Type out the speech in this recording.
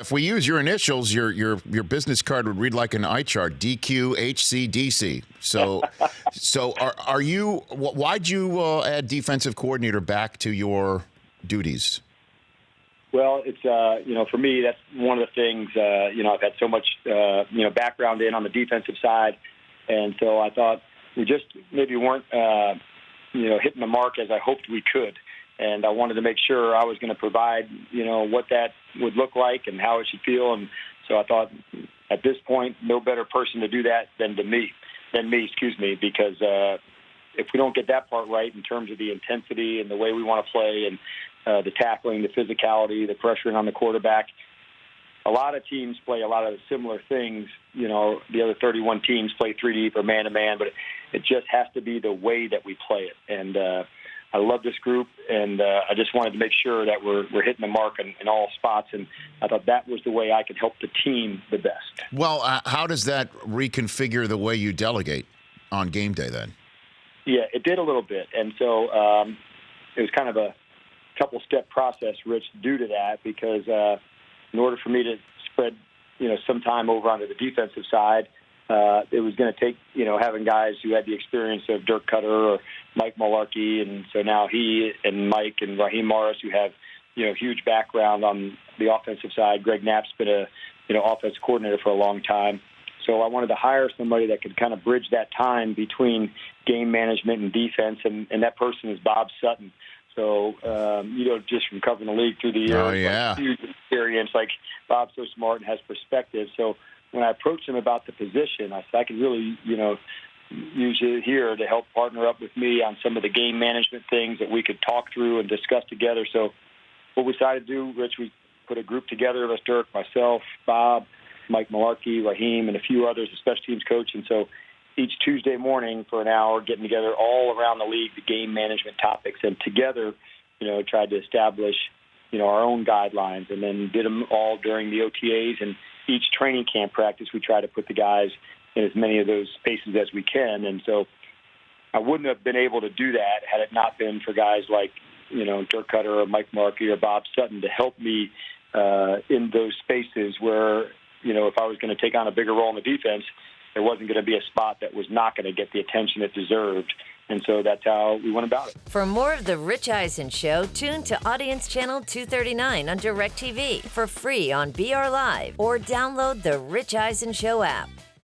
If we use your initials, your business card would read like an eye chart: DQHCDC. So are you? Why'd you add defensive coordinator back to your duties? Well, it's for me, that's one of the things. I've had so much background on the defensive side, and so I thought we just maybe weren't hitting the mark as I hoped we could. And I wanted to make sure I was going to provide, what that would look like and how it should feel. And so I thought at this point, no better person to do that than me, because if we don't get that part right in terms of the intensity and the way we want to play and the tackling, the physicality, the pressuring on the quarterback, a lot of teams play a lot of similar things. The other 31 teams play 3 deep or man-to-man, but it just has to be the way that we play it. And I love this group, and I just wanted to make sure that we're hitting the mark in all spots, and I thought that was the way I could help the team the best. Well, how does that reconfigure the way you delegate on game day then? Yeah, it did a little bit, and so it was kind of a couple-step process, Rich, due to that, because in order for me to spread, some time over onto the defensive side, it was going to take, having guys who had the experience of Dirk Cutter or Mike Mularkey, and so now he and Mike and Raheem Morris, who have, huge background on the offensive side. Greg Knapp's been a, offensive coordinator for a long time. So I wanted to hire somebody that could kind of bridge that time between game management and defense, and that person is Bob Sutton. So, just from covering the league through the years, oh, yeah. huge experience, like Bob's so smart and has perspective. So when I approached him about the position, I said I could really, use it here to help partner up with me on some of the game management things that we could talk through and discuss together. So what we decided to do, Rich, we put a group together of us, Dirk, myself, Bob, Mike Mularkey, Raheem, and a few others, a special teams coach. And so each Tuesday morning for an hour, getting together all around the league, the game management topics, and together, tried to establish, our own guidelines, and then did them all during the OTAs. And each training camp practice, we try to put the guys in as many of those spaces as we can. And so I wouldn't have been able to do that had it not been for guys like, Dirk Cutter or Mike Markey or Bob Sutton to help me in those spaces where, if I was going to take on a bigger role in the defense, there wasn't going to be a spot that was not going to get the attention it deserved. And so that's how we went about it. For more of The Rich Eisen Show, tune to Audience Channel 239 on DirecTV for free on BR Live or download the Rich Eisen Show app.